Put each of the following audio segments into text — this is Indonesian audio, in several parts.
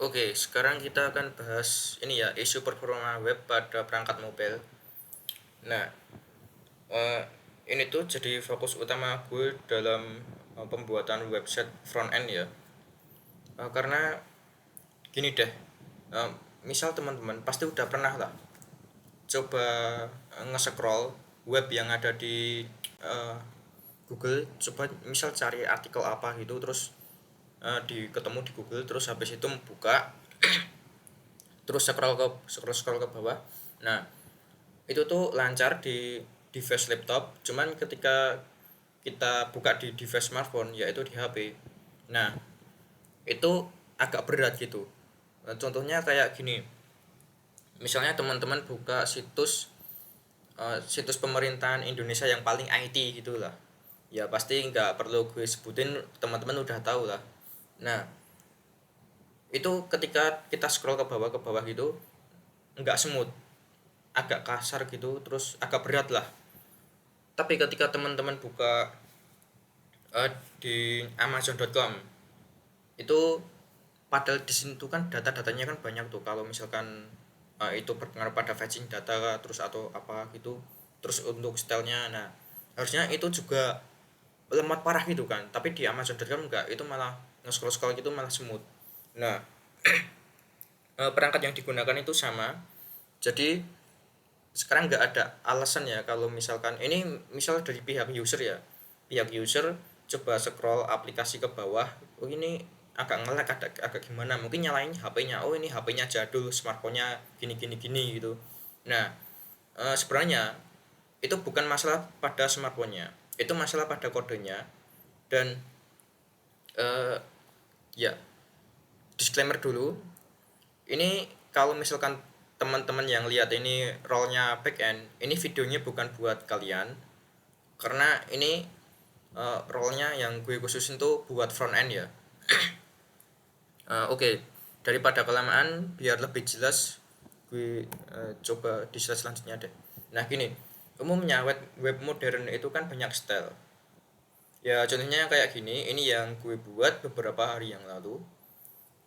Oke, sekarang kita akan bahas ini ya, isu performa web pada perangkat mobile. Nah, eh, ini tuh jadi fokus utama gue dalam pembuatan website front end ya. Karena gini deh, eh, misal teman-teman pasti udah pernah lah coba nge-scroll web yang ada di eh, Google, coba misal cari artikel apa gitu, terus ketemu di Google, terus habis itu buka, terus scroll ke bawah. Nah, itu tuh lancar di device laptop, cuman ketika kita buka di device smartphone yaitu di HP, nah itu agak berat gitu. Contohnya kayak gini, misalnya teman-teman buka situs pemerintahan Indonesia yang paling IT gitulah, ya pasti nggak perlu gue sebutin, teman-teman udah tahu lah. Nah, itu ketika kita scroll ke bawah gitu nggak smooth, agak kasar gitu, terus agak berat lah. Tapi ketika teman-teman buka di Amazon.com, itu padahal di sini tuh kan data-datanya kan banyak tuh, kalau misalkan itu berpengaruh pada fetching data terus atau apa gitu, terus untuk stylenya, nah harusnya itu juga lemot parah gitu kan, tapi di Amazon.com enggak, itu malah nge-scroll gitu malah smooth. Nah, perangkat yang digunakan itu sama, jadi sekarang nggak ada alasan ya kalau misalkan ini misal dari pihak user ya, pihak user coba scroll aplikasi ke bawah, oh ini agak ngelek, agak gimana, mungkin nyalain HP-nya, oh ini HP-nya jadul, smartphone-nya gini gini gini gitu. Nah, sebenarnya itu bukan masalah pada smartphone-nya, itu masalah pada kodenya. Dan ya, disclaimer dulu, ini kalau misalkan teman-teman yang lihat ini role-nya back end, ini videonya bukan buat kalian, karena ini role-nya yang gue khususin tuh buat front end ya. Oke, daripada kelamaan biar lebih jelas, gue coba di slide selanjutnya deh. Nah gini, umumnya web modern itu kan banyak style. Ya contohnya kayak gini, ini yang gue buat beberapa hari yang lalu.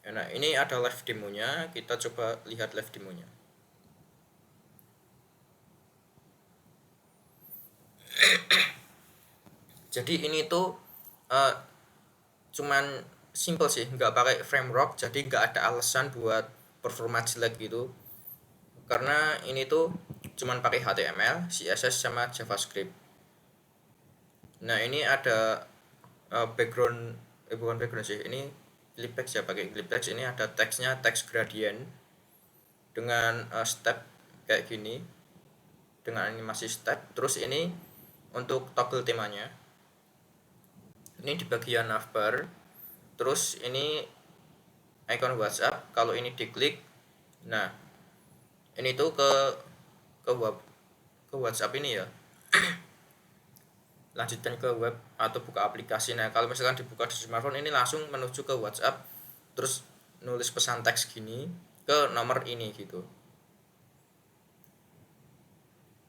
Nah ini ada live demonya, kita coba lihat live demonya. Jadi ini tuh uh, cuman simple sih, nggak pakai framework, jadi nggak ada alasan buat performa jelek gitu, karena ini tuh cuman pakai HTML, CSS sama JavaScript. Nah ini ada background, bukan background sih, ini cliptext ya, pakai cliptext. Ini ada teksnya, teks gradient dengan step kayak gini, dengan animasi step. Terus ini untuk toggle temanya, ini di bagian navbar. Terus ini icon WhatsApp, kalau ini diklik, nah ini tuh ke web, ke WhatsApp ini ya, lanjutkan ke web atau buka aplikasi. Nah kalau misalkan dibuka di smartphone, ini langsung menuju ke WhatsApp, terus nulis pesan teks gini ke nomor ini gitu.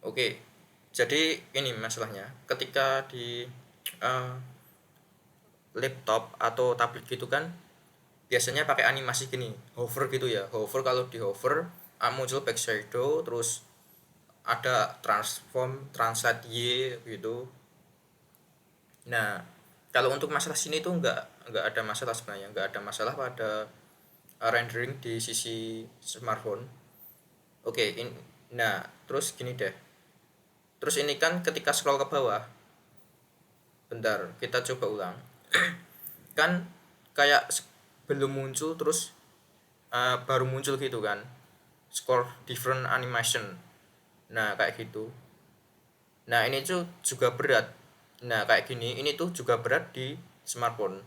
Oke, jadi ini masalahnya ketika di uh, laptop atau tablet gitu kan, biasanya pakai animasi gini, hover gitu ya, hover. Kalau di hover muncul back shadow, terus ada transform, translate Y gitu. Nah, kalau untuk masalah sini tuh nggak ada masalah sebenarnya, nggak ada masalah pada rendering di sisi smartphone. Oke, nah terus gini deh. Terus ini kan ketika scroll ke bawah, bentar kita coba ulang. Kan kayak belum muncul, terus baru muncul gitu kan, score different animation. Nah kayak gitu. Nah ini tuh juga berat. Nah kayak gini, ini tuh juga berat di smartphone,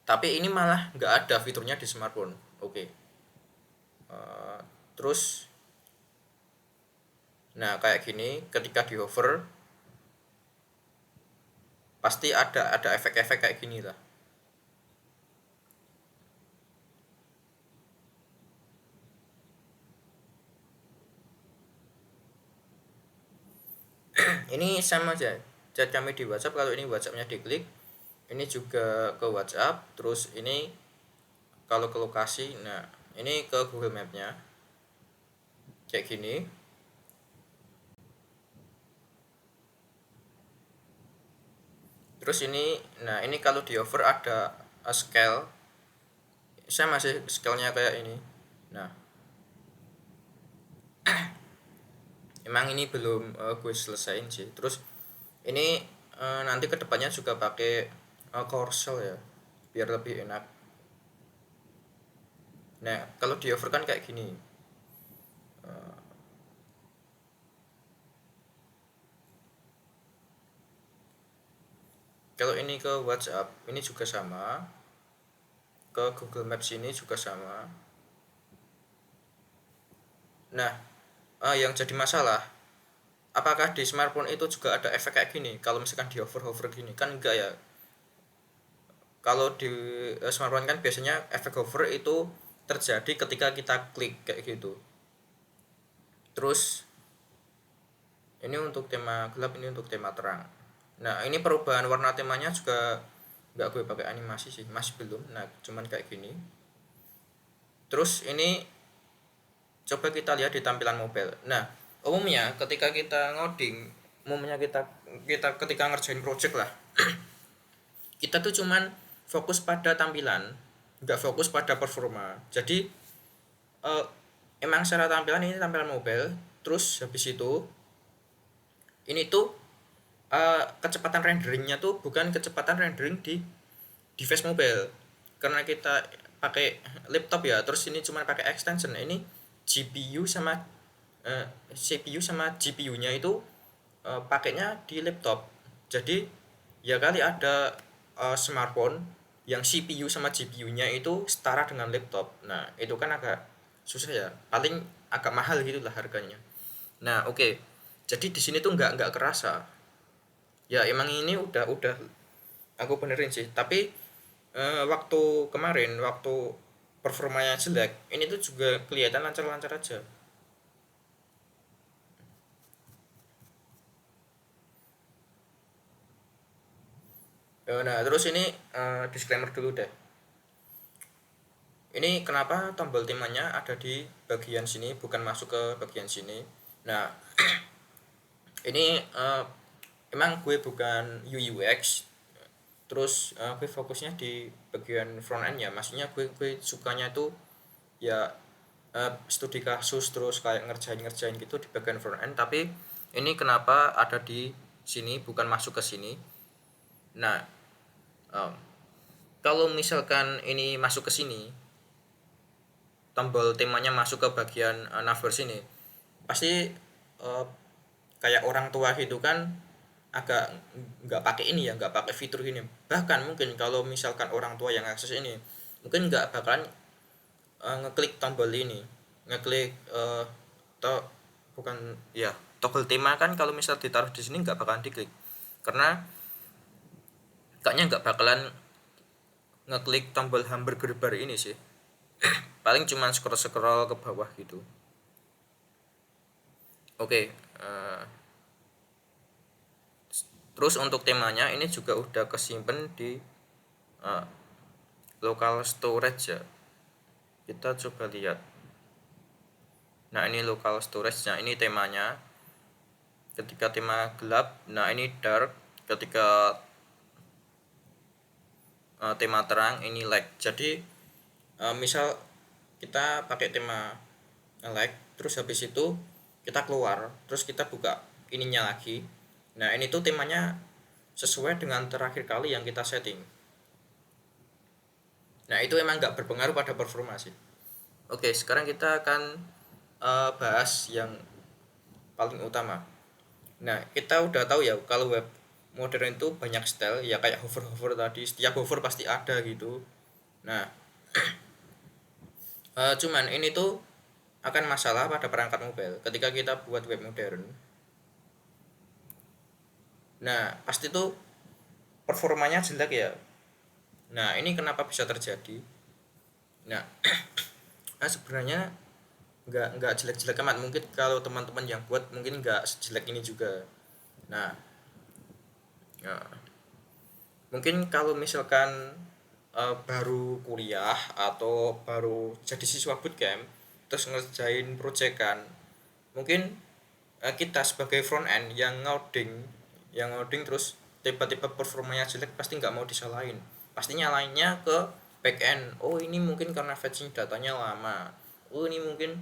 tapi ini malah nggak ada fiturnya di smartphone. Oke. Eh, terus nah kayak gini ketika di hover pasti ada efek-efek kayak gini lah. Ini sama aja chat kami di WhatsApp, kalau ini WhatsAppnya diklik, ini juga ke WhatsApp, terus ini kalau ke lokasi, nah ini ke Google Map-nya kayak gini. Terus ini, nah ini kalau di over ada scale, saya masih scale-nya kayak ini. Nah, emang ini belum gue selesaiin sih. Terus ini nanti kedepannya juga pakai Corel ya, biar lebih enak. Nah, kalau di over kan kayak gini. Kalau ini ke WhatsApp, ini juga sama. Ke Google Maps ini juga sama. Nah, yang jadi masalah, apakah di smartphone itu juga ada efek kayak gini? Kalau misalkan di hover-hover gini, kan enggak ya. Kalau di smartphone kan biasanya efek hover itu terjadi ketika kita klik kayak gitu. Terus ini untuk tema gelap, ini untuk tema terang. Nah, ini perubahan warna temanya juga nggak gue pakai animasi sih, masih belum. Nah, cuman kayak gini. Terus ini coba kita lihat di tampilan mobile. Nah, umumnya ketika kita ngoding, umumnya kita kita ketika ngerjain project lah, kita tuh cuman fokus pada tampilan, nggak fokus pada performa. Jadi eh, emang secara tampilan ini tampilan mobile, terus habis itu ini tuh kecepatan renderingnya tuh bukan kecepatan rendering di device mobile, karena kita pakai laptop ya. Terus ini cuma pakai extension. Nah, ini GPU sama CPU sama GPU-nya itu pakainya di laptop. Jadi ya kali ada smartphone yang CPU sama GPU-nya itu setara dengan laptop. Nah, itu kan agak susah ya. Paling agak mahal gitu lah harganya. Nah, oke. Jadi di sini tuh nggak kerasa. Ya emang ini udah aku benerin sih. Tapi waktu kemarin waktu performanya jelek, ini tuh juga kelihatan lancar-lancar aja. Nah, terus ini disclaimer dulu deh. Ini kenapa tombol temanya ada di bagian sini, bukan masuk ke bagian sini. Nah, ini emang gue bukan UX, terus gue fokusnya di bagian front end ya. Maksudnya gue sukanya tuh ya studi kasus, terus kayak ngerjain gitu di bagian front end. Tapi ini kenapa ada di sini, bukan masuk ke sini. Nah, um, kalau misalkan ini masuk ke sini, tombol temanya masuk ke bagian navbar sini, pasti uh, kayak orang tua gitu kan agak nggak pakai ini ya, nggak pakai fitur ini. Bahkan mungkin kalau misalkan orang tua yang akses ini, mungkin nggak bakalan ngeklik tombol ini, ngeklik to bukan ya, toggle tema kan kalau misal ditaruh di sini nggak bakalan diklik, karena kayaknya nggak bakalan ngeklik tombol hamburger bar ini sih. Paling cuma scroll scroll ke bawah gitu. Oke, terus untuk temanya ini juga udah kesimpan di uh, local storage ya. Kita coba lihat. Nah, ini local storage. Nah, ini temanya. Ketika tema gelap, nah ini dark. Ketika tema terang, ini light. Jadi misal kita pakai tema light, terus habis itu kita keluar, terus kita buka ininya lagi. Nah, ini tuh temanya sesuai dengan terakhir kali yang kita setting. Nah, itu emang nggak berpengaruh pada performa sih. Oke, sekarang kita akan bahas yang paling utama. Nah, kita udah tahu ya kalau web modern itu banyak style ya, kayak hover-hover tadi, setiap hover pasti ada gitu. Nah, cuman ini tuh akan masalah pada perangkat mobile ketika kita buat web modern. Nah, pasti tuh performanya jelek ya. Nah, ini kenapa bisa terjadi? Nah, sebenarnya nggak jelek-jelek amat. Mungkin kalau teman-teman yang buat mungkin nggak sejelek ini juga. Nah, ya, mungkin kalau misalkan baru kuliah atau baru jadi siswa bootcamp terus ngerjain project kan, mungkin kita sebagai front end yang ngoding terus tiba-tiba performanya jelek pasti nggak mau disalahin, pasti nyalainnya ke back end. Oh ini mungkin karena fetching datanya lama, oh ini mungkin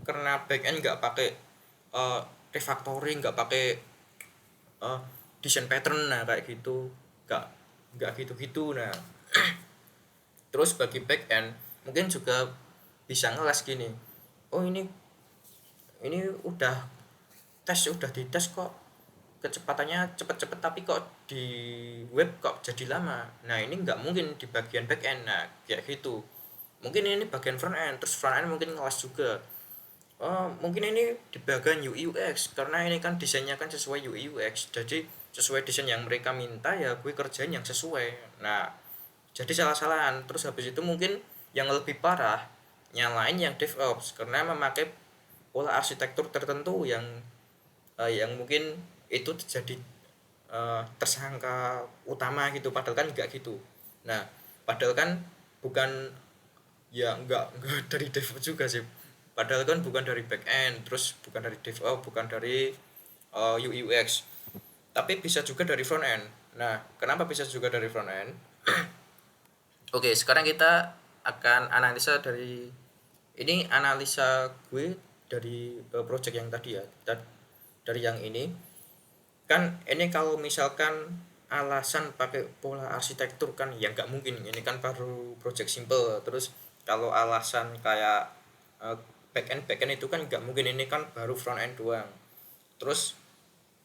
karena back end nggak pakai uh, refactoring, nggak pakai uh, desain pattern, nah kayak gitu, nggak nggak gitu-gitu. Nah terus bagi back end mungkin juga bisa ngeles gini, oh ini udah dites kok kecepatannya cepet-cepet tapi kok di web kok jadi lama. Nah ini nggak mungkin di bagian back end, nah kayak gitu. Mungkin ini bagian front end, terus front end mungkin ngelas juga. Oh mungkin ini di bagian UI UX karena ini kan desainnya kan sesuai UI UX, jadi sesuai desain yang mereka minta ya gue kerjain yang sesuai. Nah jadi salah-salahan. Terus habis itu mungkin yang lebih parah nyalain yang DevOps karena memakai pola arsitektur tertentu yang mungkin itu jadi tersangka utama gitu, padahal kan nggak gitu. Nah padahal kan bukan, ya nggak dari DevOps juga sih, padahal kan bukan dari back end, terus bukan dari DevOps, bukan dari UI UX, tapi bisa juga dari front end. Nah kenapa bisa juga dari front end? Oke, sekarang kita akan analisa ini analisa gue dari project yang tadi ya. Dari yang ini kan, ini kalau misalkan alasan pakai pola arsitektur kan ya nggak mungkin, ini kan baru project simple. Terus kalau alasan kayak eh, back end itu kan nggak mungkin, ini kan baru front end doang. Terus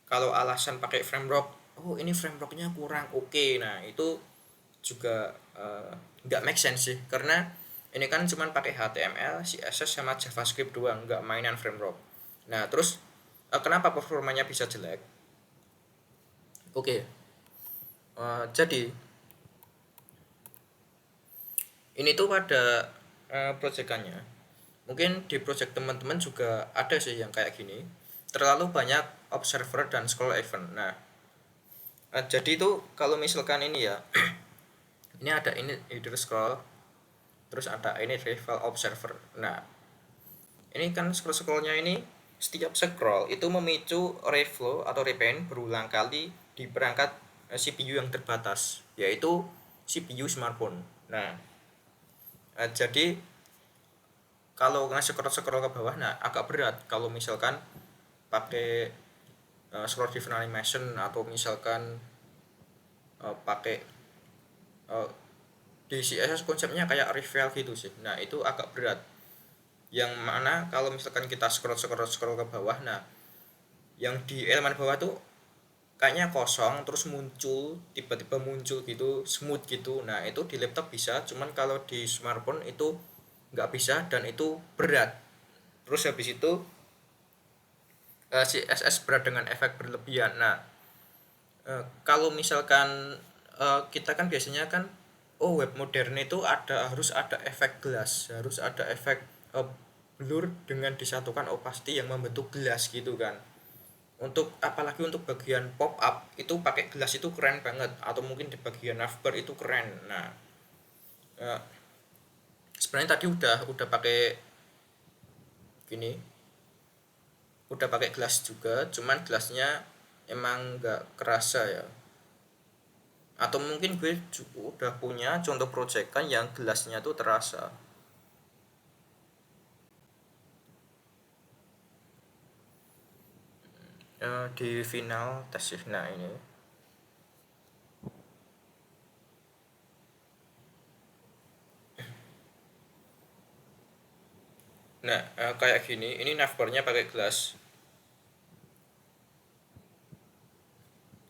kalau alasan pakai framework, oh ini frameworknya kurang oke, nah itu juga nggak make sense sih, karena ini kan cuman pakai HTML, CSS sama JavaScript doang, nggak mainan framework. Nah terus kenapa performanya bisa jelek? Oke, jadi ini tuh pada proyekannya, mungkin di project teman-teman juga ada sih yang kayak gini, terlalu banyak observer dan scroll event. Nah jadi itu kalau misalkan ini ya, ini ada ini header scroll, terus ada ini rival observer. Nah ini kan scrollnya ini, setiap scroll itu memicu reflow atau repaint berulang kali di perangkat CPU yang terbatas, yaitu CPU smartphone. Nah jadi kalau scroll ke bawah, nah agak berat kalau misalkan pakai scroll driven animation, atau misalkan pakai uh, di CSS konsepnya kayak rival gitu sih. Nah itu agak berat, yang mana kalau misalkan kita scroll ke bawah, nah yang di elemen bawah tuh kayaknya kosong, terus tiba-tiba muncul gitu smooth gitu. Nah itu di laptop bisa, cuman kalau di smartphone itu nggak bisa dan itu berat. Terus habis itu CSS berat dengan efek berlebihan. Nah kalau misalkan kita kan biasanya kan, oh web modern itu harus ada efek gelas, harus ada efek uh, blur dengan disatukan opacity yang membentuk gelas gitu kan. Untuk apalagi untuk bagian pop up itu pakai gelas itu keren banget, atau mungkin di bagian navbar itu keren. Nah eh, sebenarnya tadi udah pakai gini, udah pakai gelas juga, cuman gelasnya emang nggak kerasa ya. Atau mungkin gue udah punya contoh project kan yang gelasnya tuh terasa. Di final tes sih, nah ini. Nah kayak gini, ini navbarnya pakai gelas.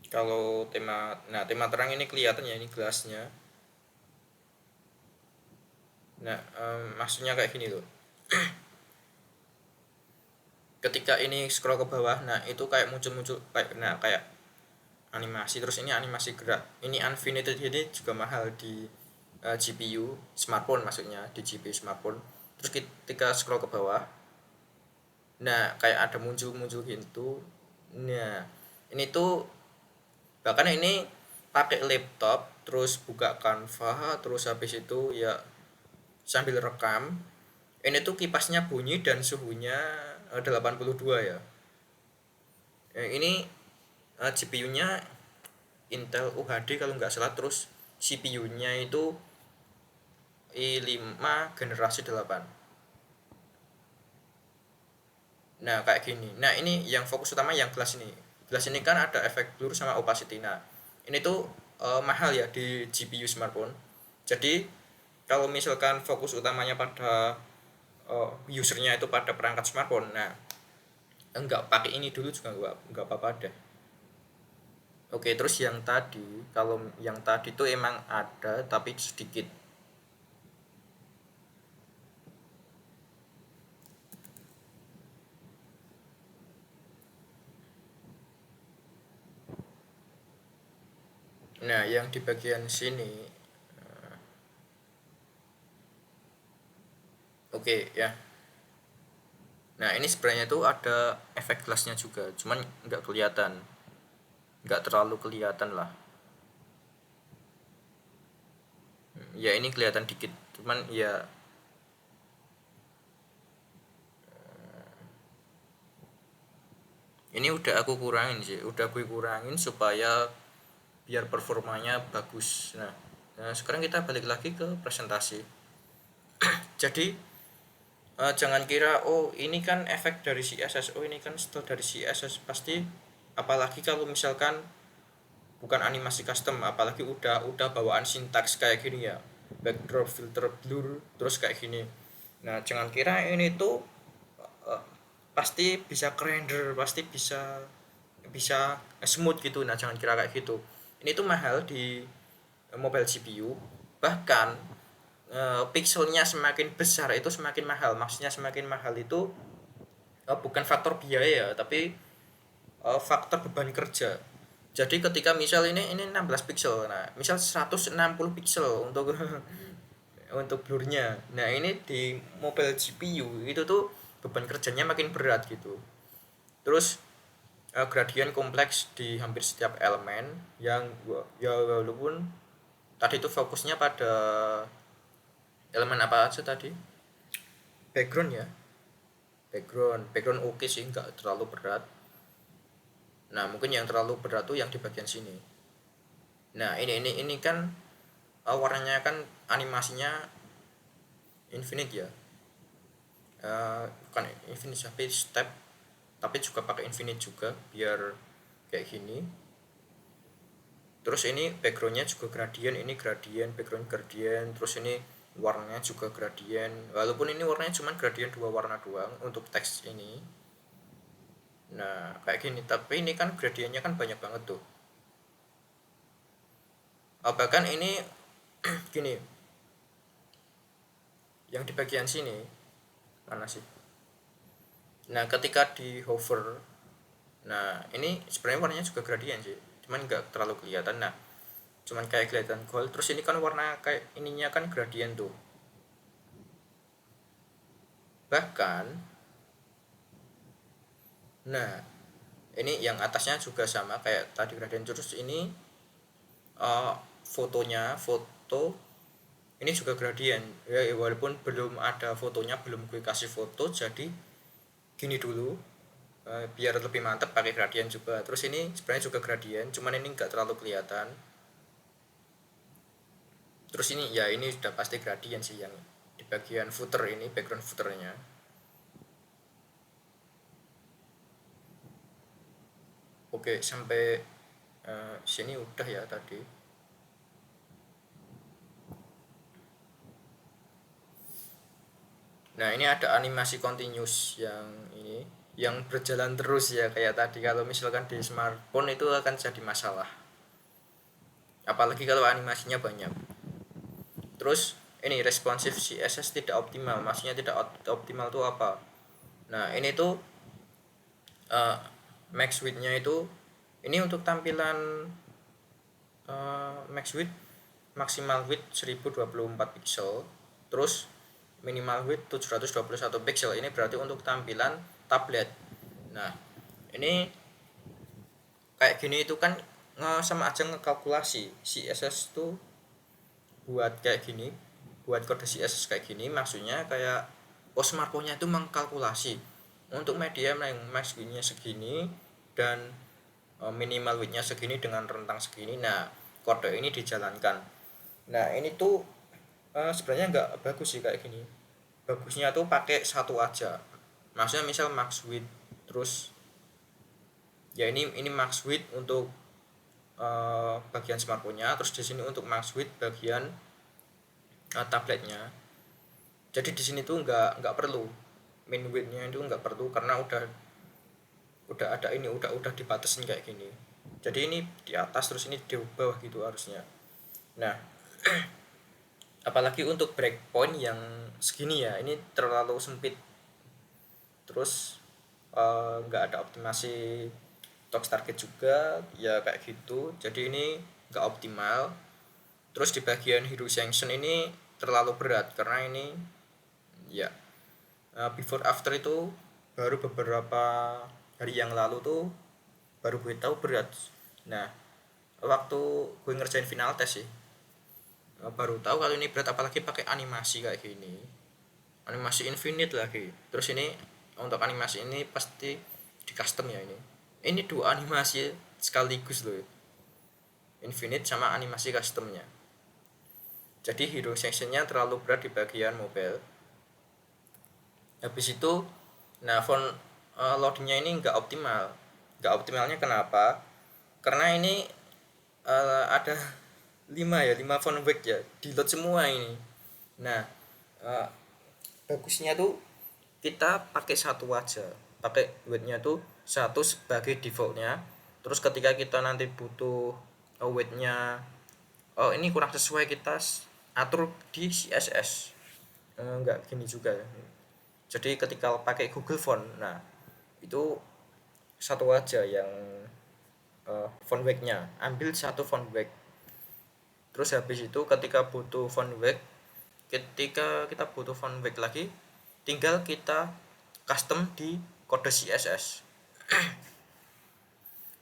Kalau tema terang ini kelihatan ya, ini gelasnya. Nah maksudnya kayak gini loh, ketika ini scroll ke bawah, nah itu kayak muncul-muncul kayak animasi, terus ini animasi gerak. Ini Unfinity ini juga mahal di GPU smartphone, maksudnya di GPU smartphone. Terus ketika scroll ke bawah, nah kayak ada muncul-muncul gitu. Nah ini tuh bahkan ini pakai laptop terus buka Canva terus habis itu ya sambil rekam. Ini tuh kipasnya bunyi dan suhunya 82 ya. Ini GPU-nya Intel UHD kalau nggak salah, terus CPU-nya itu i5 generasi 8. Nah, kayak gini. Nah, ini yang fokus utama yang gelas ini. Gelas ini kan ada efek blur sama opacity. Nah, ini tuh mahal ya di GPU smartphone. Jadi, kalau misalkan fokus utamanya pada usernya itu pada perangkat smartphone, nah enggak pakai ini dulu juga enggak apa-apa deh. Oke, terus yang tadi, kalau yang tadi tuh emang ada tapi sedikit. Nah, yang di bagian sini, oke ya. Nah, ini sebenarnya tuh ada efek gelasnya juga, cuman nggak kelihatan, nggak terlalu kelihatan lah. Ya ini kelihatan dikit, cuman ya ini udah aku kurangin sih, udah gue kurangin supaya biar performanya bagus. Nah, sekarang kita balik lagi ke presentasi. Jadi jangan kira oh ini kan efek dari CSS, oh ini kan setel dari CSS, pasti apalagi kalau misalkan bukan animasi custom, apalagi udah bawaan sintaks kayak gini ya, backdrop, filter, blur, terus kayak gini. Nah, jangan kira ini tuh uh, pasti bisa render, pasti bisa bisa smooth gitu. Nah, jangan kira kayak gitu. Ini tuh mahal di mobile GPU. Bahkan pixelnya semakin besar itu semakin mahal. Maksudnya semakin mahal itu bukan faktor biaya tapi faktor beban kerja. Jadi ketika misal ini 16 pixel. Nah, misal 160 pixel untuk untuk blurnya. Nah, ini di mobile GPU itu tuh beban kerjanya makin berat gitu. Terus gradien kompleks di hampir setiap elemen yang ya walaupun tadi itu fokusnya pada elemen apa aja tadi, background ya, background oke sih, nggak terlalu berat. Nah, mungkin yang terlalu berat tuh yang di bagian sini. Nah, ini kan warnanya kan animasinya infinite ya, bukan infinite tapi step, tapi juga pakai infinite juga biar kayak gini. Terus ini backgroundnya juga gradien, ini gradien, background gradien, terus ini warnanya juga gradien, walaupun ini warnanya cuma gradien dua warna doang untuk teks ini. Nah, kayak gini, tapi ini kan gradiennya kan banyak banget tuh. Bahkan ini gini, yang di bagian sini mana sih? Nah, ketika di hover, nah ini sebenarnya warnanya juga gradien sih, cuman nggak terlalu kelihatan. Nah, cuman kayak kelihatan gold, terus ini kan warna kayak ininya kan gradien tuh. Bahkan, nah ini yang atasnya juga sama kayak tadi gradien, terus ini foto ini juga gradien ya, walaupun belum ada fotonya, belum gue kasih foto, jadi gini dulu biar lebih mantep pakai gradien juga. Terus ini sebenarnya juga gradien, cuman ini nggak terlalu kelihatan. Terus ini ya ini sudah pasti gradien sih yang di bagian footer ini, background footernya. Oke, sampai sini udah ya tadi. Nah, ini ada animasi continuous yang ini, yang berjalan terus ya kayak tadi. Kalau misalkan di smartphone itu akan jadi masalah, apalagi kalau animasinya banyak. Terus ini responsif CSS tidak optimal, maksudnya tidak optimal itu apa? Nah, ini tuh uh, max width-nya itu, ini untuk tampilan max width, maksimal width 1024 pixel, terus minimal width 721 pixel. Ini berarti untuk tampilan tablet. Nah, ini kayak gini itu kan sama aja ngekalkulasi CSS tuh buat kayak gini, buat kode CSS kayak gini maksudnya kayak Marco-nya itu mengkalkulasi untuk media yang max width-nya segini dan minimal width-nya segini dengan rentang segini. Nah, kode ini dijalankan. Nah, ini tuh sebenarnya nggak bagus sih kayak gini. Bagusnya tuh pakai satu aja. Maksudnya misal max width terus ya ini max width untuk bagian smartphone-nya, terus di sini untuk max width bagian tabletnya. Jadi di sini tuh nggak perlu min width-nya itu nggak perlu karena udah ada ini udah dibatasin kayak gini. Jadi ini di atas terus ini di bawah gitu harusnya. Nah, apalagi untuk breakpoint yang segini ya, ini terlalu sempit. Terus nggak ada optimasi talk target juga ya kayak gitu. Jadi ini nggak optimal. Terus di bagian hero sanction ini terlalu berat karena ini ya before after itu baru beberapa hari yang lalu tuh baru gue tahu berat. Nah, waktu gue ngerjain final test sih baru tahu kalau ini berat, apalagi pakai animasi kayak gini, animasi infinite lagi. Terus ini untuk animasi ini pasti di custom ya, ini dua animasi sekaligus loh, infinite sama animasi customnya. Jadi hero sectionnya terlalu berat di bagian mobile. Habis itu nah font loadingnya ini nggak optimal. Nggak optimalnya kenapa? Karena ini ada 5 font weight ya, di load semua ini. Nah, bagusnya tuh kita pakai satu aja, pakai weightnya tuh satu sebagai defaultnya. Terus ketika kita nanti butuh weightnya ini kurang sesuai, kita atur di CSS. Enggak gini juga ya. Jadi ketika pakai Google Font, nah itu satu aja yang font weight-nya, ambil satu font weight. Terus habis itu ketika butuh font weight, ketika kita butuh font weight lagi, tinggal kita custom di kode CSS.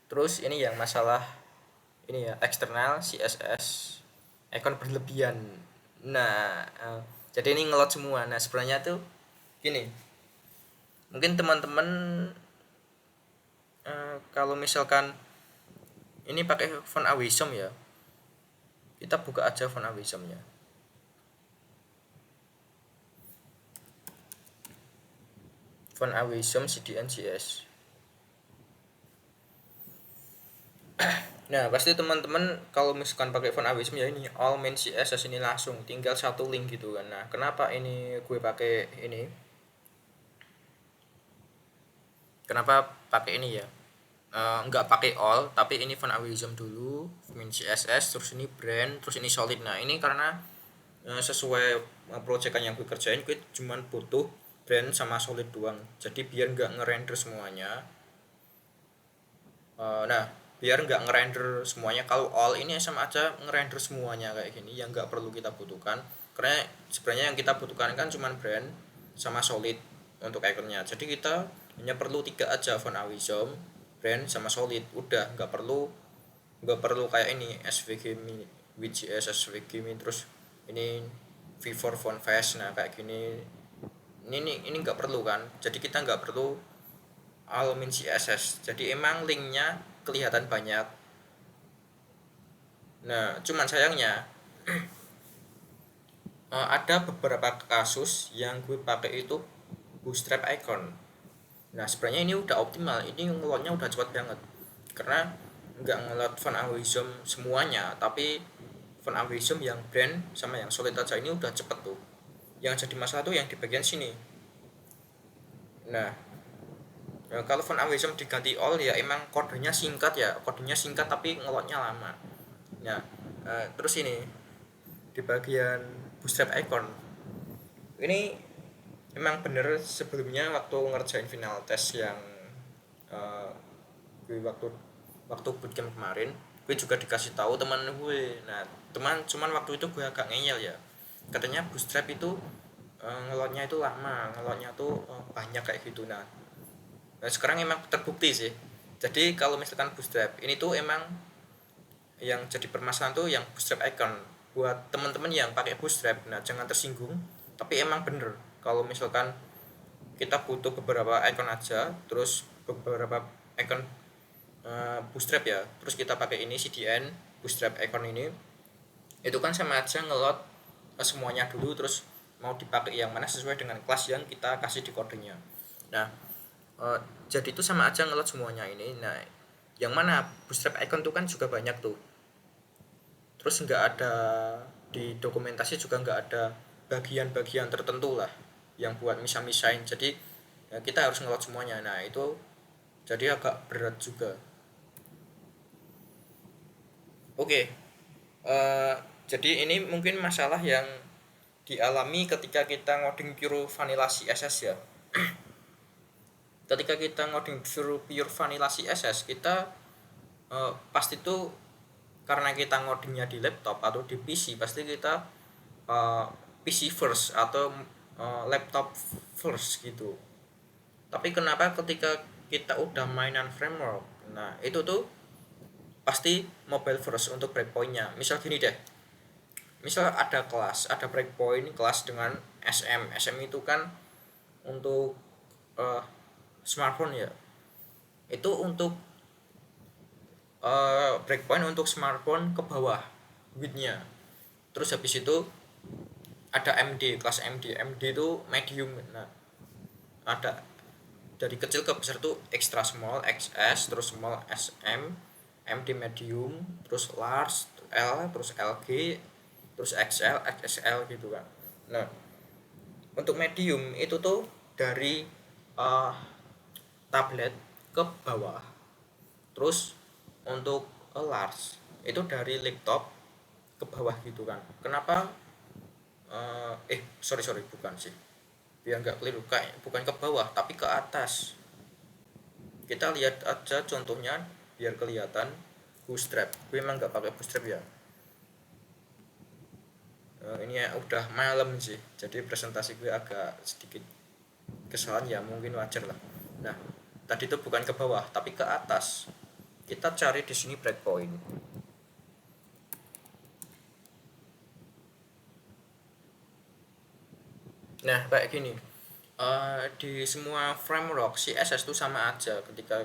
Terus ini yang masalah ini ya, eksternal CSS icon berlebihan. Nah, jadi ini ngelot semua. Nah, sebenarnya tuh gini, mungkin teman-teman kalau misalkan ini pakai font Awisom ya, kita buka aja font Awisomnya. Font Awisom CDNCS. Nah, pasti teman-teman kalau misalkan pakai font Awisom ya ini all main CSS, ini langsung tinggal satu link gitu kan. Nah, kenapa ini gue pakai ini? Kenapa pakai ini ya? Nggak pakai all, tapi ini font Awisom dulu, main CSS, terus ini brand, terus ini solid. Nah, ini karena sesuai proyekan yang gue kerjain, gue cuman butuh brand sama solid doang. Jadi biar nggak ngerender semuanya. Nah, biar nggak ngerender semuanya, kalau all ini sama aja ngerender semuanya kayak gini, yang nggak perlu kita butuhkan. Karena sebenarnya yang kita butuhkan kan cuman brand sama solid untuk iconnya. Jadi kita hanya perlu 3 aja, font Awisom, brand sama solid, udah nggak perlu kayak ini SVG mini, WGS SVG mini, terus ini V4 font face. Nah kayak gini ini nggak perlu kan, jadi kita nggak perlu all min CSS, jadi emang linknya kelihatan banyak. Nah cuman sayangnya ada beberapa kasus yang gue pakai itu bootstrap icon. Nah sebenarnya ini udah optimal, ini ngelotnya udah cepat banget karena nggak ngelot font Awisom semuanya, tapi font Awisom yang brand sama yang solid aja ini udah cepet tuh. Yang jadi masalah tuh yang di bagian sini. Nah kalau font Awisom diganti all ya emang kodenya singkat tapi ngelotnya lama. Nah terus ini di bagian bootstrap icon ini emang bener, sebelumnya waktu ngerjain final test yang gue waktu bootcamp kemarin, gue juga dikasih tahu teman gue. Nah cuman waktu itu gue agak ngeyel ya, katanya bootstrap itu ngelotnya itu lama, ngelotnya tuh banyak kayak gitu. Nah sekarang emang terbukti sih. Jadi kalau misalkan bootstrap ini tuh emang yang jadi permasalahan tuh yang bootstrap icon. Buat teman-teman yang pakai bootstrap, nah jangan tersinggung, tapi emang bener kalau misalkan kita butuh beberapa icon aja, terus beberapa icon bootstrap ya, terus kita pakai ini CDN bootstrap icon ini, itu kan sama aja ngelot semuanya dulu, terus mau dipakai yang mana sesuai dengan kelas yang kita kasih di kodenya. Nah, jadi itu sama aja ngelot semuanya ini. Nah, yang mana bootstrap icon itu kan juga banyak tuh, terus nggak ada di dokumentasi juga nggak ada bagian-bagian tertentu lah yang buat misah-misahin, jadi ya kita harus ngelot semuanya. Nah itu jadi agak berat juga. Oke, jadi ini mungkin masalah yang dialami ketika kita ngoding pure vanilla CSS ya. Ketika kita ngoding pure vanilla CSS, kita pasti tuh karena kita ngodingnya di laptop atau di PC, pasti kita PC first atau laptop first gitu. Tapi kenapa ketika kita udah mainan framework, nah itu tuh pasti mobile first untuk breakpointnya. Misal gini deh, misal ada kelas, ada breakpoint kelas dengan SM itu kan untuk smartphone ya, itu untuk breakpoint untuk smartphone ke bawah widthnya. Terus habis itu ada MD, kelas MD itu medium. Nah ada dari kecil ke besar tuh extra small XS, terus small SM, MD medium, terus large L, terus LG, terus XL, XXL gitu kan. Nah untuk medium itu tuh dari tablet ke bawah, terus untuk large itu dari laptop ke bawah gitu kan. Kenapa sorry bukan sih, biar nggak keliru, kayak bukan ke bawah tapi ke atas. Kita lihat aja contohnya biar kelihatan. Bootstrap, gue emang nggak pakai bootstrap ya. Ini ya udah malam sih, jadi presentasi gue agak sedikit kesalahan ya, mungkin wajar lah. Nah tadi itu bukan ke bawah tapi ke atas. Kita cari di sini breakpoint. Nah kayak gini, di semua framework CSS itu sama aja ketika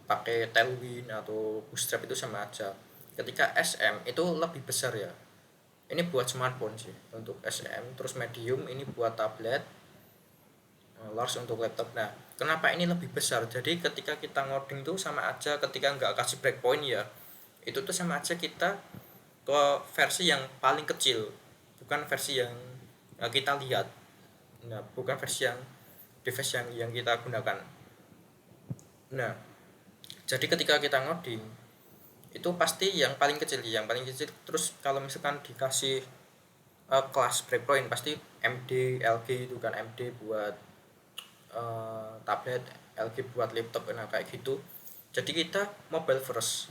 pakai Tailwind atau Bootstrap itu sama aja. Ketika SM itu lebih besar ya, ini buat smartphone sih untuk SM, terus medium ini buat tablet, large untuk laptop. Nah kenapa ini lebih besar, jadi ketika kita ngoding tuh sama aja, ketika nggak kasih breakpoint ya itu tuh sama aja kita ke versi yang paling kecil, bukan versi yang kita lihat. Nah bukan versi yang device yang kita gunakan. Nah jadi ketika kita ngoding itu pasti yang paling kecil, terus kalau misalkan dikasih kelas breakpoint pasti MD LG itu kan, MD buat tablet, LG buat laptop. Nah kayak gitu, jadi kita mobile first.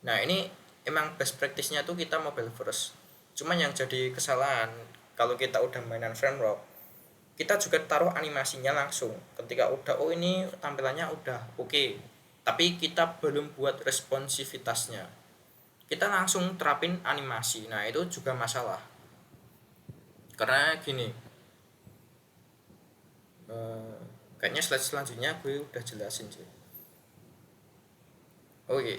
Nah ini emang best practice-nya tuh kita mobile first. Cuman yang jadi kesalahan kalau kita udah mainan framework, kita juga taruh animasinya langsung ketika udah ini tampilannya udah oke, tapi kita belum buat responsivitasnya, kita langsung terapin animasi. Nah itu juga masalah, karena gini, kayaknya slide selanjutnya gue udah jelasin sih. Oke,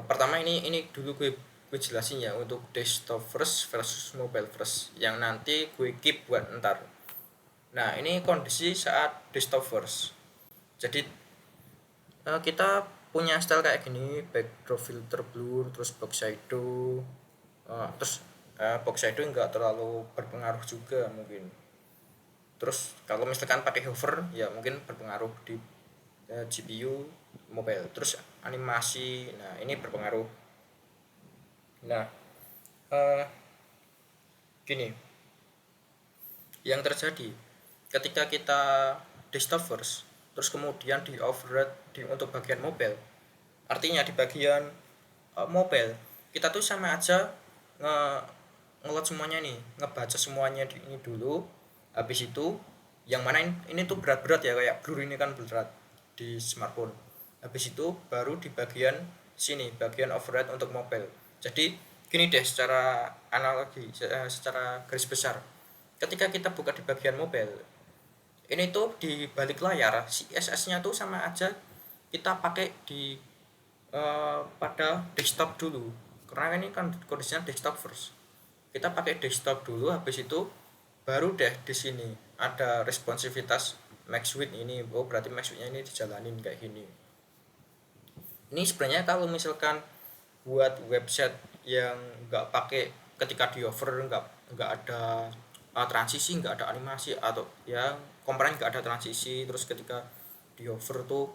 pertama ini dulu gue jelasin ya untuk desktop first versus mobile first, yang nanti gue keep buat ntar. Nah ini kondisi saat desktop first. Jadi kita punya style kayak gini, backdrop filter blur, terus box shadow, terus box shadow nggak terlalu berpengaruh juga mungkin. Terus kalau misalkan pakai hover ya mungkin berpengaruh di GPU mobile. Terus animasi, nah ini berpengaruh. Nah gini, yang terjadi ketika kita desktop first terus kemudian di override untuk bagian mobile, artinya di bagian mobile kita tuh sama aja ngelot semuanya nih, ngebaca semuanya di ini dulu. Habis itu yang mana ini tuh berat-berat ya, kayak blur ini kan berat di smartphone. Habis itu baru di bagian sini bagian override untuk mobile. Jadi gini deh, secara analogi, secara garis besar, ketika kita buka di bagian mobile, ini tuh di balik layar CSS-nya tuh sama aja kita pakai di pada desktop dulu, karena ini kan kondisinya desktop first. Kita pakai desktop dulu, habis itu baru deh di sini ada responsivitas max width ini. Oh, berarti max width-nya ini dijalanin kayak gini. Ini sebenarnya kalau misalkan buat website yang nggak pakai, ketika di over nggak ada transisi, nggak ada animasi, atau ya komponen nggak ada transisi, terus ketika di over tuh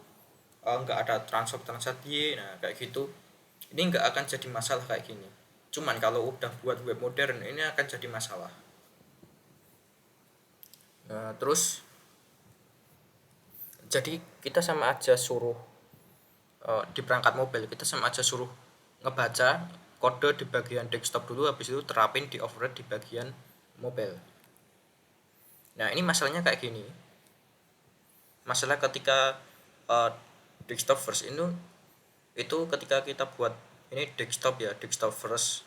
nggak ada transaksi, nah kayak gitu, ini nggak akan jadi masalah kayak gini. Cuman kalau udah buat web modern, ini akan jadi masalah. Nah, terus jadi kita sama aja suruh di perangkat mobile, kita sama aja suruh ngebaca kode di bagian desktop dulu, habis itu terapin di override di bagian mobile. Nah, ini masalahnya kayak gini. Masalah ketika desktop first itu ketika kita buat ini desktop ya, desktop first,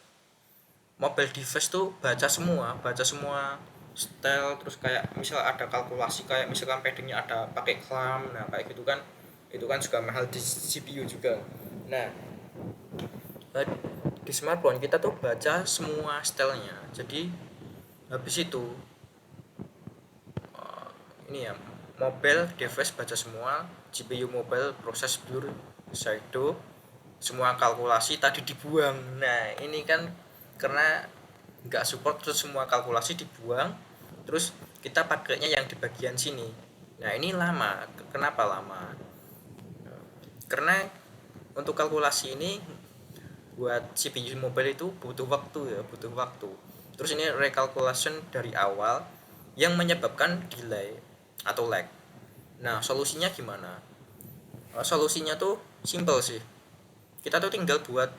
mobile device tuh baca semua style, terus kayak misal ada kalkulasi, kayak misalkan paddingnya ada pakai clamp, nah kayak gitu kan, itu kan juga mahal di CPU juga. Nah, di smartphone kita tuh baca semua stylenya. Jadi habis itu ini ya, mobile device baca semua, GPU mobile proses blur, shadow, semua kalkulasi tadi dibuang. Nah, ini kan karena nggak support, terus semua kalkulasi dibuang, terus kita pakainya yang di bagian sini. Nah, ini lama. Kenapa lama? Karena untuk kalkulasi ini buat CPU mobile itu butuh waktu ya, butuh waktu. Terus ini recalculation dari awal yang menyebabkan delay atau lag. Nah, solusinya gimana? Solusinya tuh simple sih. Kita tuh tinggal buat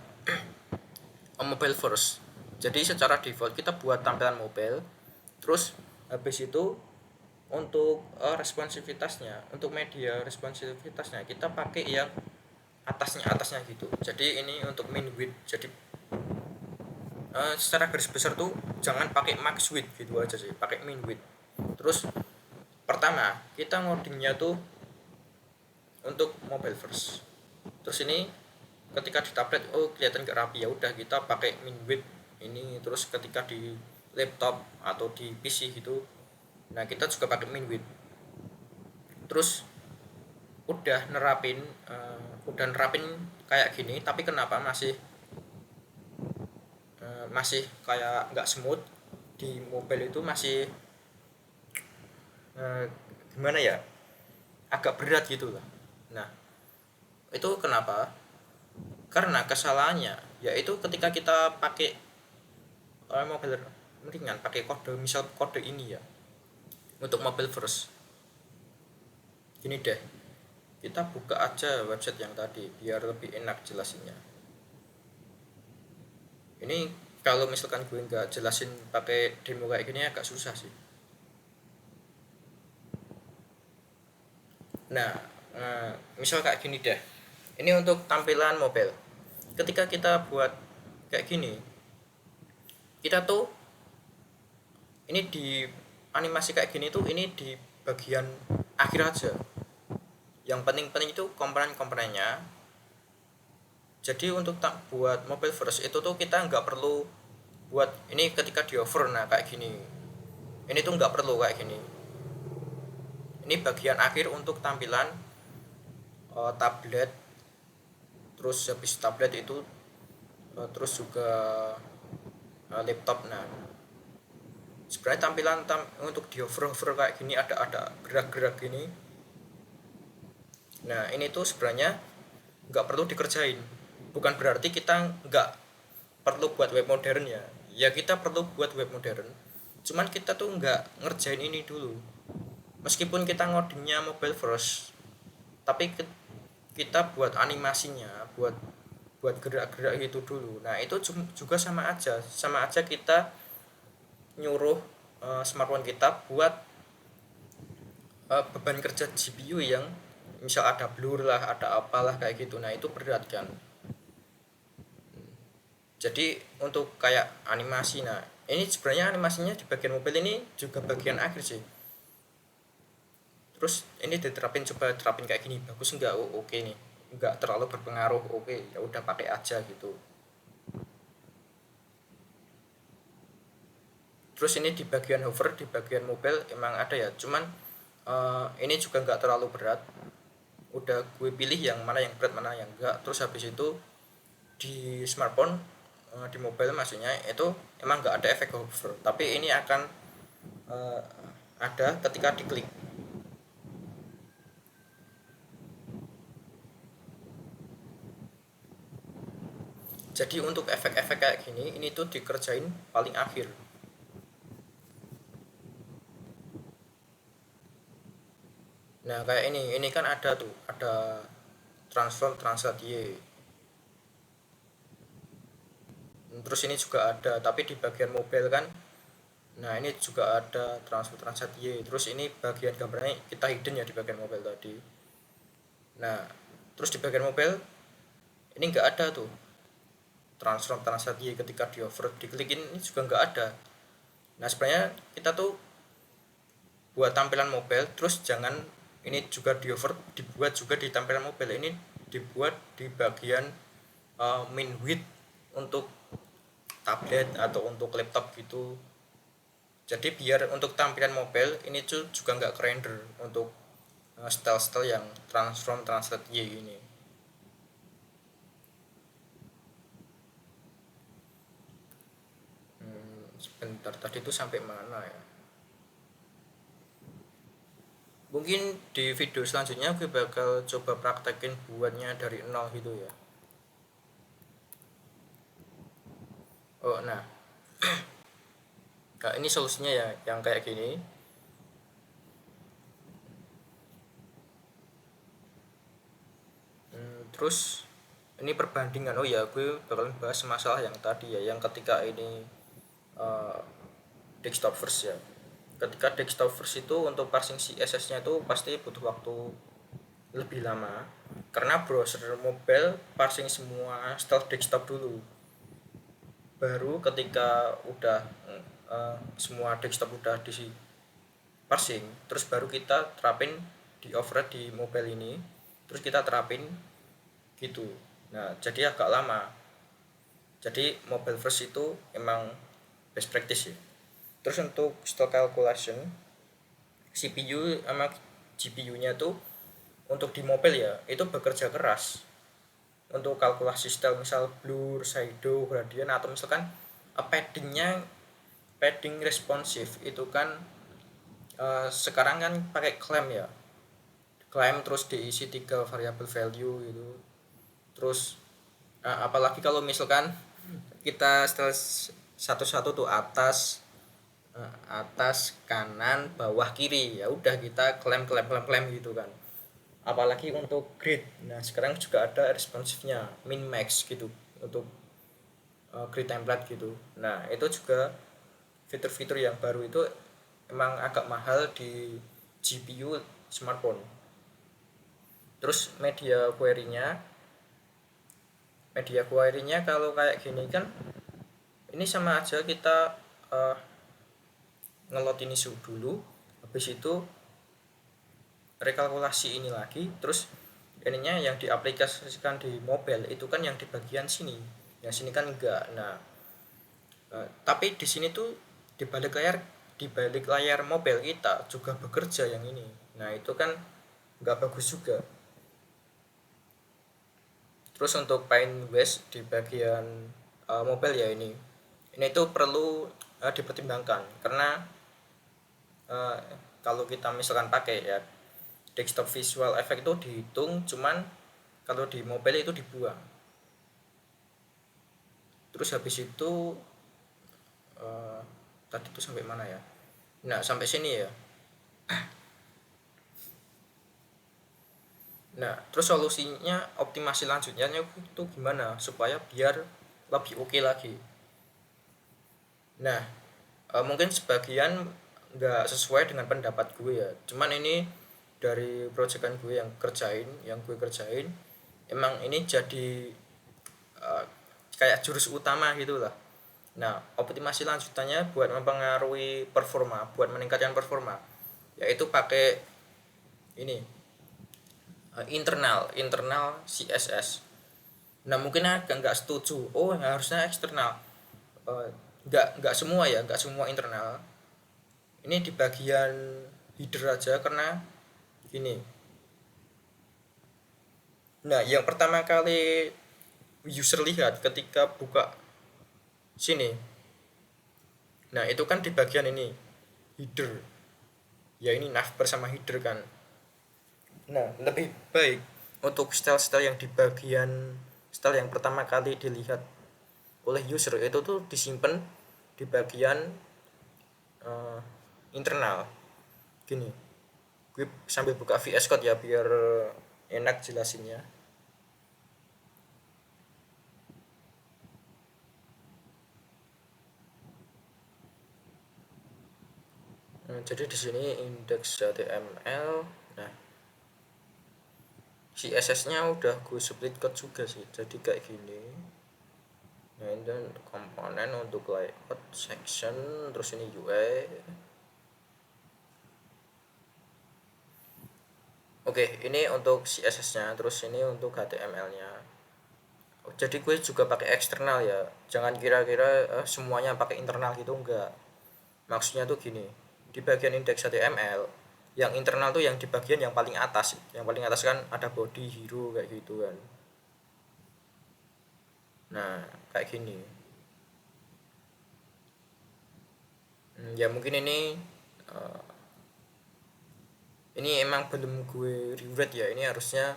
mobile first. Jadi secara default kita buat tampilan mobile, terus habis itu untuk responsivitasnya, untuk media responsivitasnya kita pakai yang atasnya gitu. Jadi ini untuk min width. Jadi secara garis besar tuh jangan pakai max width gitu aja sih, pakai min width. Terus pertama kita ngodingnya tuh untuk mobile first. Terus ini ketika di tablet kelihatan gak rapi, ya udah kita pakai min width ini. Terus ketika di laptop atau di PC gitu, nah kita juga pakai min width. Terus udah nerapin kayak gini, tapi kenapa masih kayak nggak smooth di mobile itu, masih gimana ya, agak berat gitu lah. Nah, itu kenapa? Karena kesalahannya yaitu ketika kita pakai mobile ringan, pakai kode, misal kode ini ya untuk mobile first. Gini deh, kita buka aja website yang tadi biar lebih enak jelasinnya. Ini kalau misalkan gue nggak jelasin pakai demo kayak gini agak susah sih. Nah, misal kayak gini deh, ini untuk tampilan mobile. Ketika kita buat kayak gini, kita tuh ini di animasi kayak gini tuh ini di bagian akhir aja. Yang penting-penting itu komponen-komponennya. Jadi untuk buat mobile first itu tuh kita nggak perlu buat ini ketika di over, nah kayak gini. Ini tuh nggak perlu kayak gini. Ini bagian akhir untuk tampilan tablet. Terus habis tablet itu terus juga laptop. Nah, sebenarnya tampilan untuk di over kayak gini ada gerak-gerak gini. Nah, ini tuh sebenarnya nggak perlu dikerjain. Bukan berarti kita nggak perlu buat web modern ya. Ya kita perlu buat web modern. Cuman kita tuh nggak ngerjain ini dulu. Meskipun kita ngodingnya mobile first, tapi kita buat animasinya, buat gerak-gerak gitu dulu. Nah, itu juga sama aja kita nyuruh smartphone kita buat beban kerja GPU yang misal ada blur lah, ada apalah kayak gitu. Nah, itu berat kan. Jadi untuk kayak animasi, nah ini sebenarnya animasinya di bagian mobil ini juga bagian akhir sih. Terus ini diterapin, coba terapin kayak gini, bagus nggak? Oh, oke nih, nggak terlalu berpengaruh, oke ya udah pakai aja gitu. Terus ini di bagian hover, di bagian mobil emang ada ya, cuman ini juga nggak terlalu berat. Udah gue pilih yang mana yang berat, mana yang enggak. Terus habis itu di smartphone, di mobile maksudnya, itu emang nggak ada efek hover, tapi ini akan eh, ada ketika diklik. Jadi untuk efek-efek kayak gini ini tuh dikerjain paling akhir. Nah kayak ini kan ada tuh, ada transform translate Y. Terus ini juga ada tapi di bagian mobile kan. Nah ini juga ada transfer translate Y. Terus ini bagian gambarnya kita hidden ya di bagian mobile tadi. Nah terus di bagian mobile ini nggak ada tuh transform translate Y, ketika di over diklikin ini juga nggak ada. Nah sebenarnya kita tuh buat tampilan mobile, terus jangan ini juga di over, dibuat juga di tampilan mobile ini, dibuat di bagian min width untuk tablet atau untuk laptop gitu. Jadi biar untuk tampilan mobile ini tuh juga nggak render untuk style-style yang transform translate Y ini. Sebentar, tadi itu sampai mana ya? Mungkin di video selanjutnya gue bakal coba praktekin buatnya dari nol gitu ya. Oh nah, ini solusinya ya yang kayak gini. Terus ini perbandingan, oh ya gue bakalan bahas masalah yang tadi ya, yang ketika ini uh, desktop first ya. Ketika desktop first itu untuk parsing CSS nya itu pasti butuh waktu lebih lama, karena browser mobile parsing semua style desktop dulu, baru ketika udah semua desktop udah di parsing, terus baru kita terapin di override di mobile ini, terus kita terapin gitu. Nah jadi agak lama. Jadi mobile first itu emang best practice ya. Terus untuk stock calculation, CPU sama GPU nya tuh untuk di mobile ya itu bekerja keras untuk kalkulasi style, misal blur, shadow, gradient, atau misalkan paddingnya, padding responsif itu kan sekarang kan pakai claim ya, claim terus diisi 3 variable value gitu. Terus apalagi kalau misalkan kita setelah satu-satu tuh atas, atas, kanan, bawah, kiri, ya udah kita klaim gitu kan. Apalagi untuk grid, nah sekarang juga ada responsifnya min max gitu untuk grid template gitu. Nah itu juga fitur-fitur yang baru itu emang agak mahal di GPU smartphone. Terus media query-nya kalau kayak gini kan ini sama aja kita uh, ngelot ini dulu, habis itu rekalkulasi ini lagi, terus ininya yang diaplikasikan di mobile itu kan yang di bagian sini, yang sini kan enggak. Nah tapi di sini tuh di balik layar mobile kita juga bekerja yang ini. Nah itu kan nggak bagus juga. Terus untuk paint waste di bagian mobile ya, ini tuh perlu dipertimbangkan, karena uh, kalau kita misalkan pakai ya desktop visual effect itu dihitung, cuman kalau di mobile itu dibuang. Terus habis itu uh, tadi itu sampai mana ya? Nah sampai sini ya. Nah terus solusinya, optimasi lanjutnya itu gimana supaya biar lebih oke lagi. Nah mungkin sebagian nggak sesuai dengan pendapat gue ya, cuman ini dari proyekan gue yang gue kerjain emang ini jadi uh, kayak jurus utama gitu lah. Nah, optimasi lanjutannya buat mempengaruhi performa, buat meningkatkan performa, yaitu pakai ini internal internal CSS. Nah, mungkin agak nggak setuju, oh harusnya eksternal. Nggak semua ya, nggak semua internal. Ini di bagian header aja karena gini. Nah, yang pertama kali user lihat ketika buka sini, nah itu kan di bagian ini header, ya ini navbar sama header kan. Nah, lebih baik untuk style-style yang di bagian style yang pertama kali dilihat oleh user itu tuh disimpan di bagian uh, internal. Gini, gue sambil buka VS Code ya biar enak jelasinnya. Jadi di sini index.html. Nah, CSS-nya udah gue split code juga sih. Jadi kayak gini. Nah, ini komponen untuk layout section, terus ini UI. Oke, ini untuk CSS-nya, terus ini untuk HTML-nya. Jadi gue juga pakai eksternal ya. Jangan kira-kira semuanya pakai internal gitu, enggak. Maksudnya tuh gini, di bagian indeks HTML, yang internal tuh yang di bagian yang paling atas. Yang paling atas kan ada body, hero kayak gitu kan. Nah, kayak gini. Ya mungkin uh, ini emang belum gue rewrite ya. Ini harusnya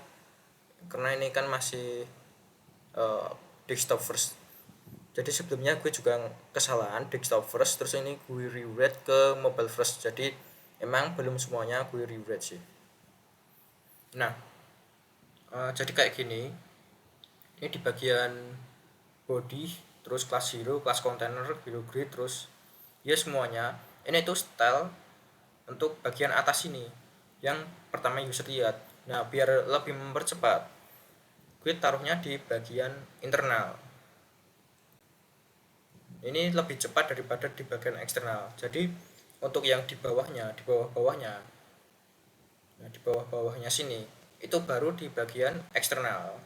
karena ini kan masih uh, desktop first. Jadi sebelumnya gue juga kesalahan desktop first, terus ini gue rewrite ke mobile first. Jadi emang belum semuanya gue rewrite sih. Nah, jadi kayak gini. Ini di bagian body, terus class hero, class container, hero grid, terus ya semuanya. Ini tuh style untuk bagian atas ini yang pertama user lihat. Nah, biar lebih mempercepat, gue taruhnya di bagian internal. Ini lebih cepat daripada di bagian eksternal. Jadi untuk yang di bawahnya, nah di bawah-bawahnya sini itu baru di bagian eksternal.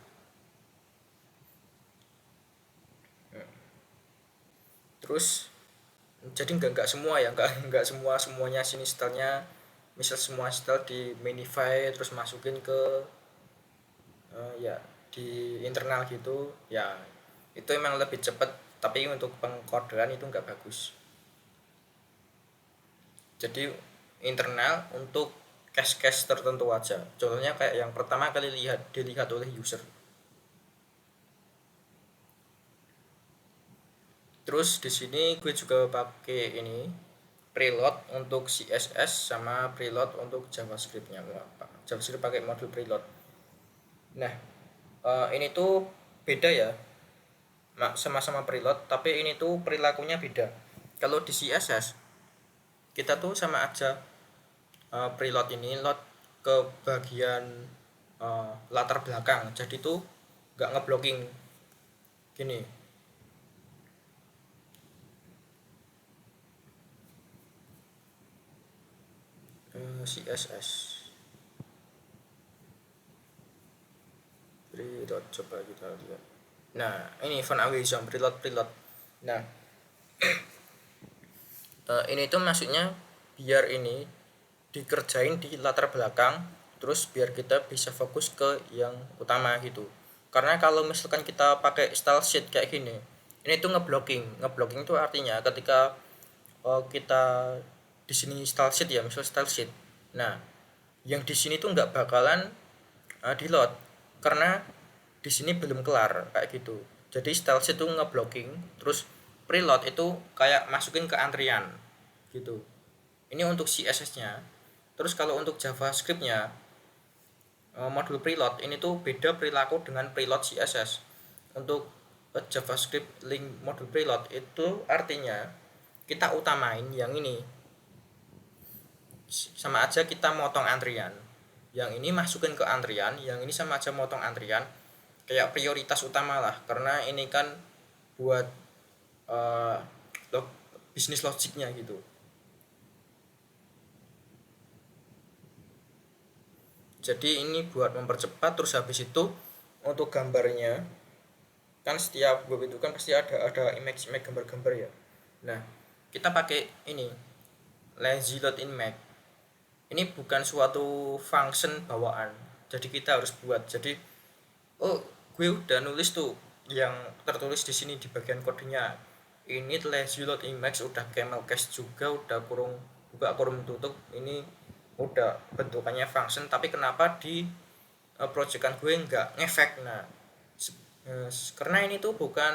Terus jadi nggak semua ya, nggak semuanya sini stylenya, misal semua style di minify terus masukin ke ya di internal gitu ya, itu emang lebih cepat, tapi untuk pengkodean itu nggak bagus. Jadi internal untuk case-case tertentu aja, contohnya kayak yang pertama kali dilihat oleh user. Terus di sini gue juga pakai ini preload untuk CSS sama preload untuk JavaScript-nya. JavaScript pakai modul preload. Nah, ini tuh beda ya. Sama-sama preload, tapi ini tuh perilakunya beda. Kalau di CSS kita tuh sama aja preload ini load ke bagian latar belakang. Jadi tuh nggak ngeblocking gini. CSS preload, coba kita lihat. Nah, ini font away zone preload. Nah, ini tuh maksudnya biar ini dikerjain di latar belakang, terus biar kita bisa fokus ke yang utama gitu. Karena kalau misalkan kita pakai style sheet kayak gini, ini tuh ngeblocking tuh artinya ketika kita di sini style sheet ya, misal style sheet, nah yang di sini tuh nggak bakalan di load karena di sini belum kelar kayak gitu. Jadi style sheet tuh ngeblocking, terus preload itu kayak masukin ke antrian gitu. Ini untuk CSS-nya. Terus kalau untuk JavaScript-nya, modul preload ini tuh beda perilaku dengan preload CSS. Untuk JavaScript link modul preload itu artinya kita utamain yang ini. Sama aja kita motong antrian. Yang ini masukin ke antrian, yang ini sama aja motong antrian. Kayak prioritas utama lah, karena ini kan buat uh, bisnis logiknya gitu. Jadi ini buat mempercepat. Terus habis itu untuk gambarnya kan setiap web itu kan pasti ada image gambar-gambar ya. Nah, kita pakai ini lazy load in Mac. Ini bukan suatu function bawaan. Jadi kita harus buat. Jadi oh, gue udah nulis tuh yang tertulis di sini di bagian kodenya. Ini lazy load in Mac udah camel case juga, udah kurung buka kurung tutup. Ini udah bentukannya function, tapi kenapa di proyekan gue nggak ngefek. Nah, karena ini tuh bukan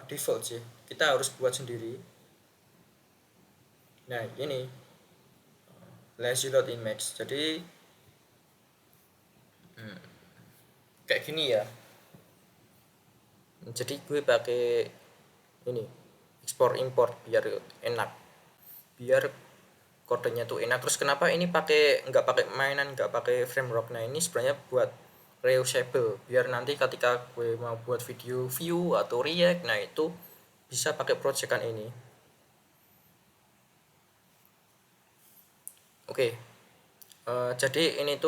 default sih, kita harus buat sendiri. Nah ini lazy load in Max, jadi kayak gini ya. Jadi gue pakai ini export import biar enak, biar kodenya tuh enak. Terus kenapa ini nggak pakai mainan, nggak pakai framework. Nah ini sebenarnya buat reusable, biar nanti ketika gue mau buat video view atau react, nah itu bisa pakai proyekan ini. Oke. Jadi ini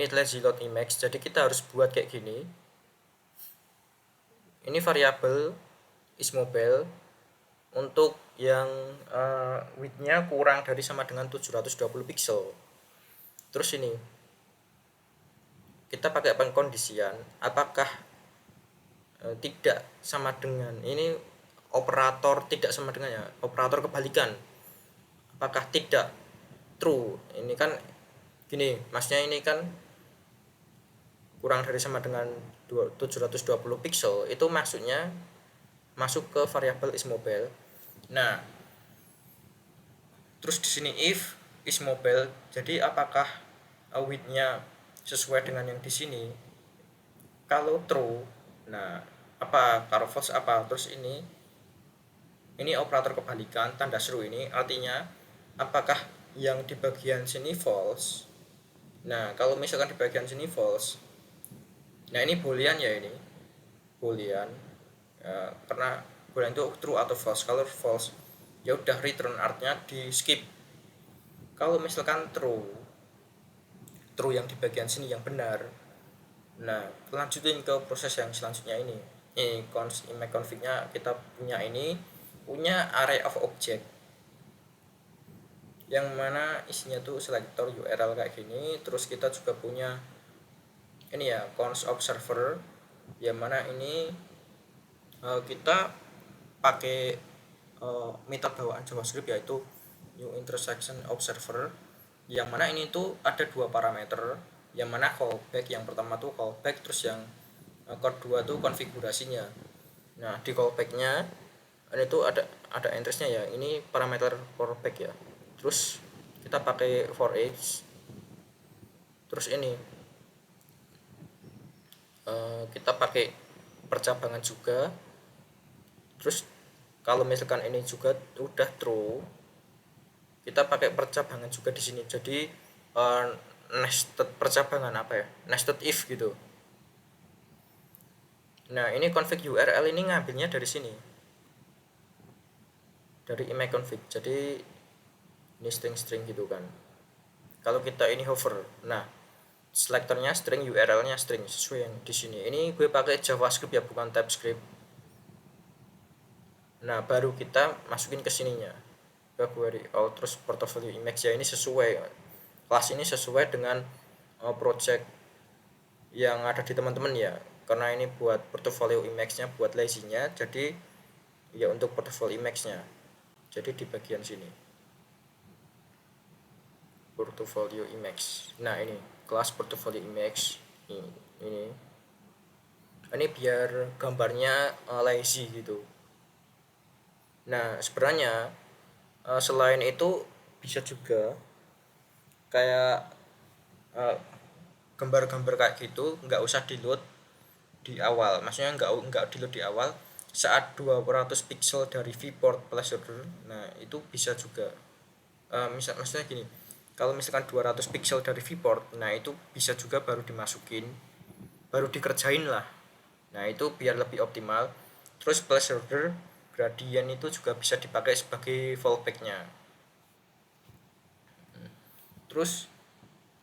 lazy load image, jadi kita harus buat kayak gini. Ini variabel isMobile untuk yang width-nya kurang dari sama dengan 720 pixel. Terus ini kita pakai pengkondisian apakah tidak sama dengan ini, operator tidak sama dengan ya, operator kebalikan, apakah tidak true. Ini kan gini, maksudnya ini kan kurang dari sama dengan 720 pixel, itu maksudnya masuk ke variabel isMobile. Nah, terus di sini if isMobile, jadi apakah width-nya sesuai dengan yang di sini. Kalau true, nah apa, kalau false apa. Terus ini operator kebalikan tanda seru, ini artinya apakah yang di bagian sini false. Nah kalau misalkan di bagian sini false, nah ini boolean ya, ini boolean ya, karena boolean itu true atau false. Kalau false ya udah return, artinya di skip. Kalau misalkan true yang di bagian sini yang benar. Nah lanjutin ke proses yang selanjutnya. Ini image config-nya kita punya array of object, yang mana isinya tuh selector URL kayak gini. Terus kita juga punya ini ya cons observer, yang mana ini kita pakai metode bawaan JavaScript yaitu new intersection observer, yang mana ini tuh ada dua parameter, yang mana callback yang pertama tuh callback, terus yang kedua tuh konfigurasinya. Nah di callbacknya ini tuh ada interestnya ya, ini parameter callback ya. Terus kita pakai for each. Terus ini kita pakai percabangan juga. Terus kalau misalkan ini juga udah true, kita pakai percabangan juga di sini. Jadi nested percabangan, apa ya, nested if gitu. Nah ini config URL ini ngambilnya dari sini, dari image config. Jadi ini string gitu kan. Kalau kita ini hover, nah selectornya string, URL-nya string, sesuai yang di sini. Ini gue pakai JavaScript ya, bukan TypeScript. Nah baru kita masukin ke sininya, ke query all, terus portfolio image ya. Ini sesuai, kelas ini sesuai dengan project yang ada di teman-teman ya, karena ini buat portfolio image-nya, buat lazy-nya. Jadi ya untuk portfolio image-nya, jadi di bagian sini portfolio image. Nah ini kelas portfolio image ini biar gambarnya lazy gitu. Nah sebenarnya selain itu bisa juga kayak gambar-gambar kayak gitu nggak usah di load di awal, maksudnya nggak di load di awal saat 200 pixel dari viewport placeholder. Nah itu bisa juga maksudnya gini, kalau misalkan 200 pixel dari viewport, nah itu bisa juga baru dimasukin. baru dikerjain lah. Nah itu biar lebih optimal. Terus placeholder gradient itu juga bisa dipakai sebagai fallbacknya. Terus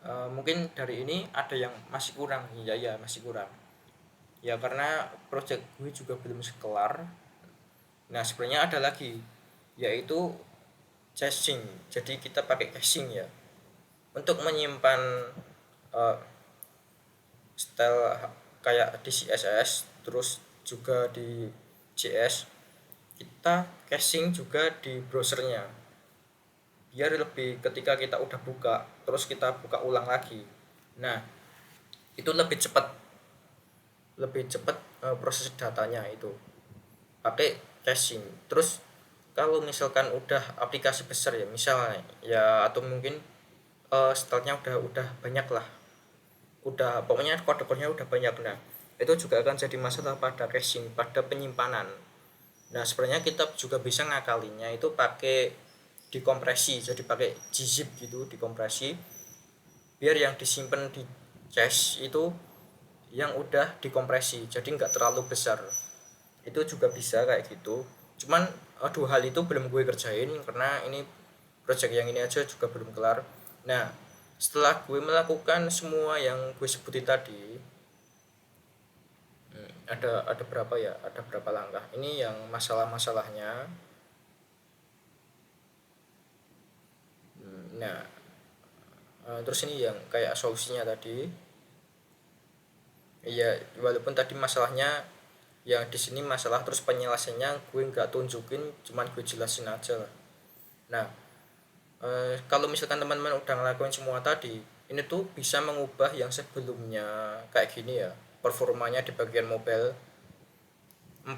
mungkin dari ini ada yang masih kurang, ya masih kurang ya, karena project gue juga belum kelar. Nah sebenarnya ada lagi, yaitu caching. Jadi kita pakai caching ya untuk menyimpan uh, style kayak di CSS, terus juga di JS. Kita caching juga di browsernya biar lebih, ketika kita udah buka terus kita buka ulang lagi, nah itu lebih cepat proses datanya itu pakai caching. Terus kalau misalkan udah aplikasi besar ya misalnya ya, atau mungkin stylenya udah banyak lah, udah pokoknya kode-kodenya udah banyak, nah itu juga akan jadi masalah pada caching, pada penyimpanan. Nah sebenarnya kita juga bisa ngakalinya itu pakai dikompresi, jadi pakai gzip gitu, dikompresi biar yang disimpan di cache itu yang udah dikompresi, jadi nggak terlalu besar. Itu juga bisa kayak gitu. Cuman dua hal itu belum gue kerjain karena ini project yang ini aja juga belum kelar. Nah setelah gue melakukan semua yang gue sebutin tadi, ada berapa ya, ada berapa langkah ini yang masalah-masalahnya. Nah terus ini yang kayak solusinya tadi. Iya, walaupun tadi masalahnya yang di sini masalah, terus penyelesaiannya gue nggak tunjukin, cuman gue jelasin aja lah. Nah kalau misalkan teman-teman udah ngelakuin semua tadi, ini tuh bisa mengubah yang sebelumnya kayak gini ya, performanya di bagian mobile 47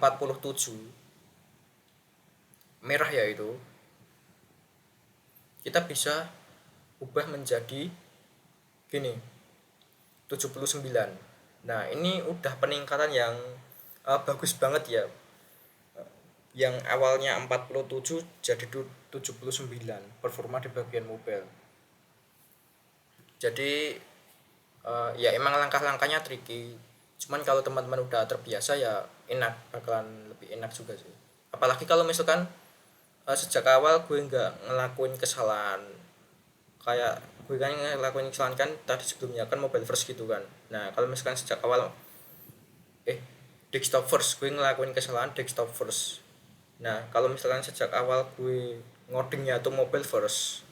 merah ya, itu kita bisa ubah menjadi gini 79. Nah ini udah peningkatan yang bagus banget ya, yang awalnya 47 jadi 79 performa di bagian mobile. Jadi ya emang langkah-langkahnya tricky, cuman kalau teman-teman udah terbiasa ya enak, bakalan lebih enak juga sih. Apalagi kalau misalkan sejak awal gue nggak ngelakuin kesalahan, kayak gue kan ngelakuin kesalahan kan tadi sebelumnya kan mobile first gitu kan. Nah kalau misalkan sejak awal desktop first, gue ngelakuin kesalahan desktop first. Nah kalau misalkan sejak awal gue ngodingnya tuh mobile first,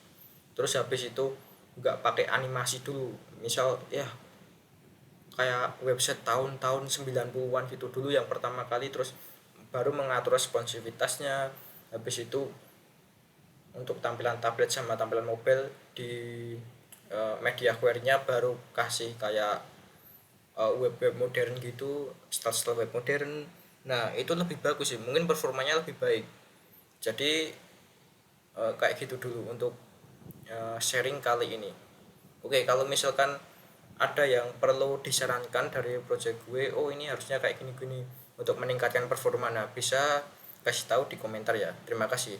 terus habis itu nggak pakai animasi dulu, misal ya kayak website tahun-tahun 90-an gitu dulu yang pertama kali, terus baru mengatur responsivitasnya, habis itu untuk tampilan tablet sama tampilan mobile di media query-nya baru kasih kayak web-web modern gitu, style-style web modern. Nah itu lebih bagus sih, mungkin performanya lebih baik. Jadi kayak gitu dulu untuk sharing kali ini. Oke, kalau misalkan ada yang perlu disarankan dari project gue, oh ini harusnya kayak gini-gini untuk meningkatkan performa, nah bisa kasih tahu di komentar ya. Terima kasih.